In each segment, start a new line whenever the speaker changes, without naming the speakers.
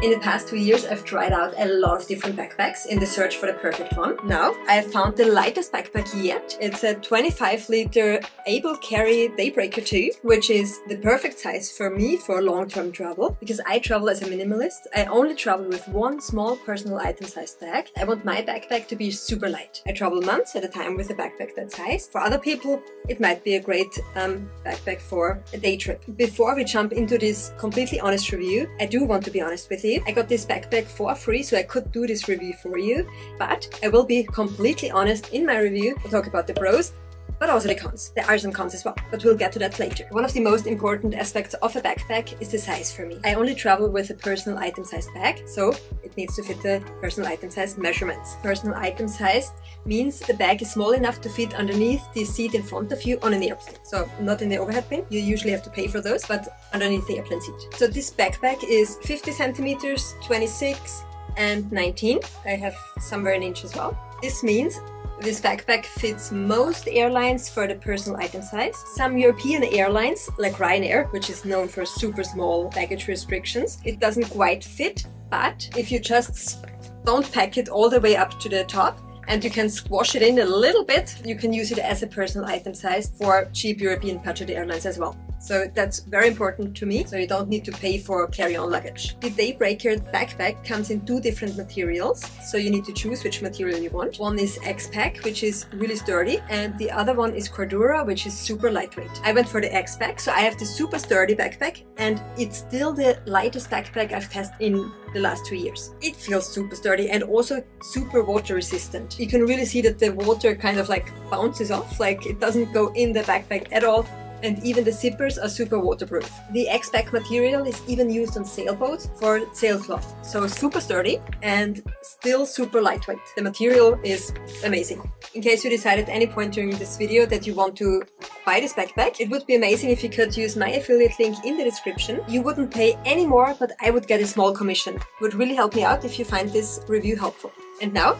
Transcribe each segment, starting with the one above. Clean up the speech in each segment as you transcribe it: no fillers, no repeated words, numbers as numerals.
In the past 2 years, I've tried out a lot of different backpacks in the search for the perfect one. Now, I have found the lightest backpack yet. It's a 25-liter Able Carry Daybreaker 2, which is the perfect size for me for long-term travel, because I travel as a minimalist. I only travel with one small personal item-sized bag. I want my backpack to be super light. I travel months at a time with a backpack that size. For other people, it might be a great backpack for a day trip. Before we jump into this completely honest review, I do want to be honest with you. I got this backpack for free, so I could do this review for you, but I will be completely honest in my review. I'll talk about the pros, but also the cons. There are some cons as well, but we'll get to that later. One of the most important aspects of a backpack is the size for me. I only travel with a personal item-sized bag, so it needs to fit the personal item-sized measurements. Personal item-sized means the bag is small enough to fit underneath the seat in front of you on an airplane. So not in the overhead bin, you usually have to pay for those, but underneath the airplane seat. So this backpack is 50 centimeters, 26 and 19. I have somewhere an inch as well. This means this backpack fits most airlines for the personal item size. Some European airlines, like Ryanair, which is known for super small baggage restrictions, it doesn't quite fit, but if you just don't pack it all the way up to the top, and you can squash it in a little bit, you can use it as a personal item size for cheap European budget airlines as well. So that's very important to me, so you don't need to pay for carry-on luggage. The Daybreaker backpack comes in 2 different materials, so you need to choose which material you want. One is X-Pac, which is really sturdy, and the other one is Cordura, which is super lightweight. I went for the X-Pac, so I have the super sturdy backpack, and it's still the lightest backpack I've tested in the last 2 years. It feels super sturdy and also super water resistant. You can really see that the water kind of like bounces off, like it doesn't go in the backpack at all. And even the zippers are super waterproof. The X-Pac material is even used on sailboats for sailcloth. So super sturdy and still super lightweight. The material is amazing. In case you decide at any point during this video that you want to buy this backpack, it would be amazing if you could use my affiliate link in the description. You wouldn't pay any more, but I would get a small commission. It would really help me out if you find this review helpful. And now,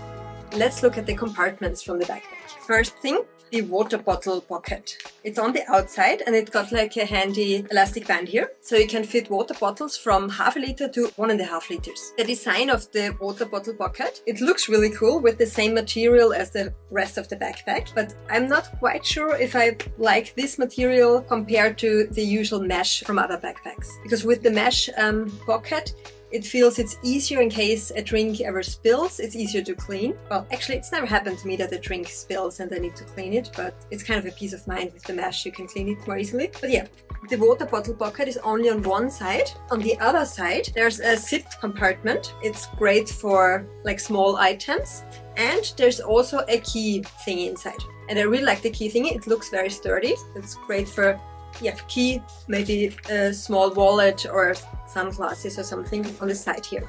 let's look at the compartments from the backpack. First thing, the water bottle pocket. It's on the outside and it got like a handy elastic band here, so you can fit water bottles from 0.5 liter to 1.5 liters. The design of the water bottle pocket, it looks really cool with the same material as the rest of the backpack, but I'm not quite sure if I like this material compared to the usual mesh from other backpacks. Because with the mesh pocket, it feels it's easier in case a drink ever spills, it's easier to clean. Well, actually, it's never happened to me that a drink spills and I need to clean it, but it's kind of a peace of mind with the mesh, you can clean it more easily. But yeah, the water bottle pocket is only on one side. On the other side, there's a zipped compartment. It's great for like small items. And there's also a key thingy inside. And I really like the key thingy, it looks very sturdy. It's great for key, maybe a small wallet or sunglasses or something on the side here.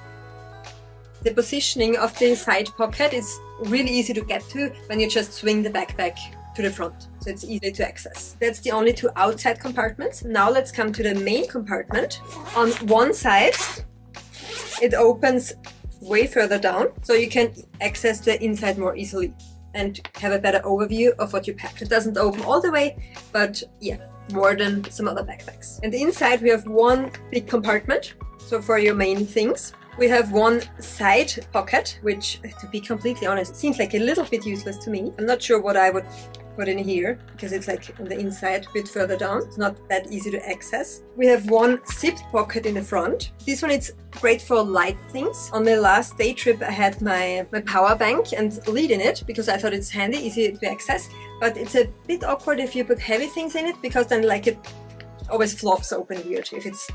The positioning of the side pocket is really easy to get to when you just swing the backpack to the front, so it's easy to access. That's the only 2 outside compartments. Now let's come to the main compartment. On one side, it opens way further down, so you can access the inside more easily and have a better overview of what you packed. It doesn't open all the way, but yeah, more than some other backpacks. And inside we have one big compartment, so for your main things. We have one side pocket, which, to be completely honest, seems like a little bit useless to me. I'm not sure what I would put in here, because it's like on the inside, a bit further down. It's not that easy to access. We have one zipped pocket in the front. This one is great for light things. On my last day trip, I had my power bank and lead in it, because I thought it's handy, easy to access. But it's a bit awkward if you put heavy things in it, because then like it always flops open weird if it's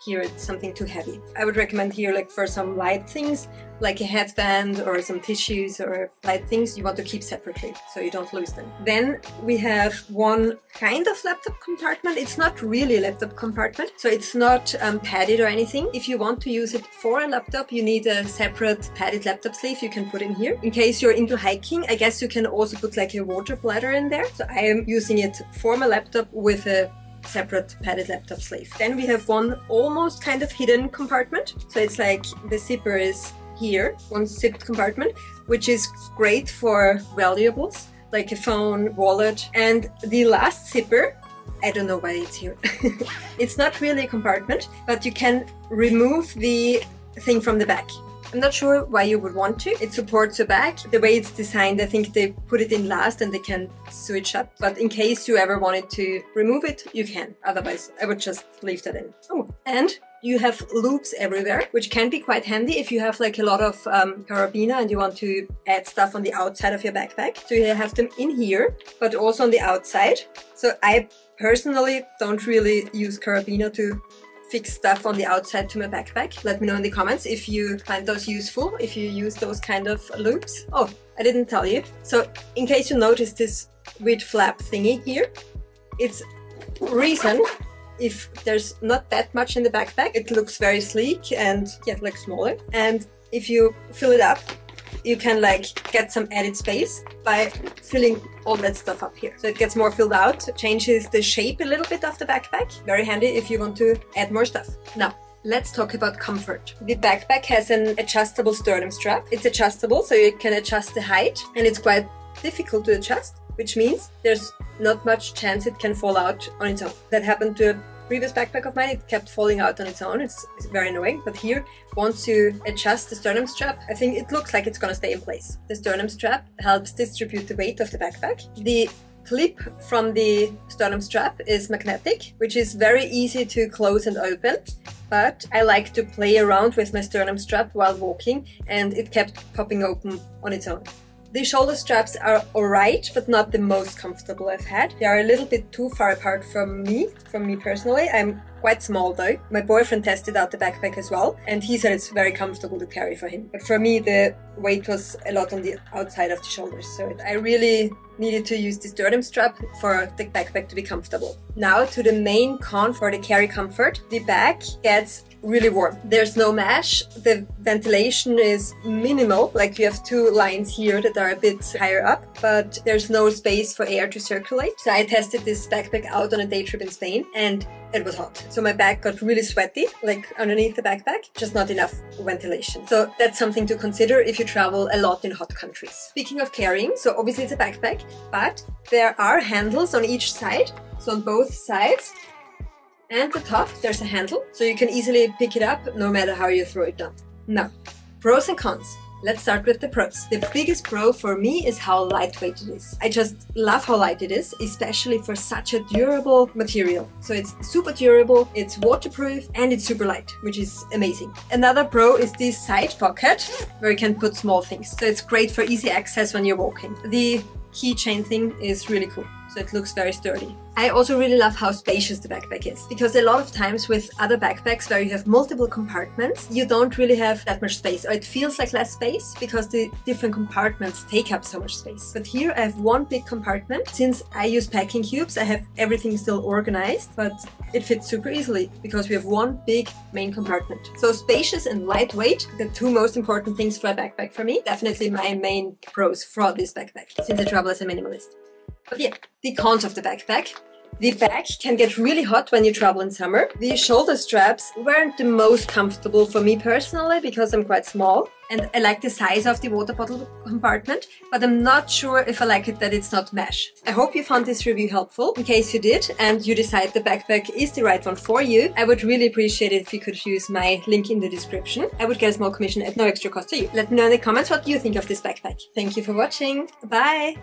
here it's something too heavy. I would recommend here like for some light things, like a headband or some tissues or light things you want to keep separately so you don't lose them. Then we have one kind of laptop compartment. It's not really a laptop compartment, so it's not padded or anything. If you want to use it for a laptop, you need a separate padded laptop sleeve you can put in here. In case you're into hiking, I guess you can also put like a water bladder in there. So I am using it for my laptop with a separate padded laptop sleeve. Then we have one almost kind of hidden compartment. So it's like the zipper is here, one zipped compartment, which is great for valuables like a phone, wallet. And the last zipper, I don't know why it's here. It's not really a compartment, but you can remove the thing from the back. I'm not sure why you would want to. It supports your back. The way it's designed, I think they put it in last and they can switch up. But in case you ever wanted to remove it, you can. Otherwise, I would just leave that in. Oh, and you have loops everywhere, which can be quite handy if you have like a lot of carabiner and you want to add stuff on the outside of your backpack. So you have them in here, but also on the outside. So I personally don't really use carabiner to fix stuff on the outside to my backpack. Let me know in the comments if you find those useful, if you use those kind of loops. Oh, I didn't tell you. So in case you notice this weird flap thingy here, it's reason if there's not that much in the backpack, it looks very sleek and yeah, like smaller. And if you fill it up, you can like get some added space by filling all that stuff up here. So it gets more filled out, changes the shape a little bit of the backpack. Very handy if you want to add more stuff. Now, let's talk about comfort. The backpack has an adjustable sternum strap. It's adjustable, so you can adjust the height, and it's quite difficult to adjust, which means there's not much chance it can fall out on its own. That happened to a previous backpack of mine. It kept falling out on its own. It's very annoying. But here, once you adjust the sternum strap, I think it looks like it's gonna stay in place. The sternum strap helps distribute the weight of the backpack. The clip from the sternum strap is magnetic, which is very easy to close and open. But I like to play around with my sternum strap while walking, and it kept popping open on its own. The shoulder straps are alright, but not the most comfortable I've had. They are a little bit too far apart from me personally. I'm quite small though. My boyfriend tested out the backpack as well, and he said it's very comfortable to carry for him. But for me, the weight was a lot on the outside of the shoulders, so I really needed to use the sternum strap for the backpack to be comfortable. Now to the main con for the carry comfort. The back gets really warm. There's no mesh. The ventilation is minimal, like you have two lines here that are a bit higher up, but there's no space for air to circulate. So I tested this backpack out on a day trip in Spain, and it was hot. So my back got really sweaty, like underneath the backpack, just not enough ventilation. So that's something to consider if you travel a lot in hot countries. Speaking of carrying, so obviously it's a backpack, but there are handles on each side. So on both sides and the top, there's a handle, so you can easily pick it up no matter how you throw it down. Now, pros and cons. Let's start with the pros. The biggest pro for me is how lightweight it is. I just love how light it is, especially for such a durable material. So it's super durable, it's waterproof, and it's super light, which is amazing. Another pro is this side pocket where you can put small things. So it's great for easy access when you're walking. The keychain thing is really cool. So it looks very sturdy. I also really love how spacious the backpack is, because a lot of times with other backpacks where you have multiple compartments, you don't really have that much space, or it feels like less space because the different compartments take up so much space. But here I have one big compartment. Since I use packing cubes, I have everything still organized, but it fits super easily because we have one big main compartment. So spacious and lightweight, the two most important things for a backpack for me. Definitely my main pros for this backpack, since I travel as a minimalist. But yeah, the cons of the backpack. The back can get really hot when you travel in summer. The shoulder straps weren't the most comfortable for me personally because I'm quite small. And I like the size of the water bottle compartment, but I'm not sure if I like it that it's not mesh. I hope you found this review helpful. In case you did and you decide the backpack is the right one for you, I would really appreciate it if you could use my link in the description. I would get a small commission at no extra cost to you. Let me know in the comments what you think of this backpack. Thank you for watching. Bye!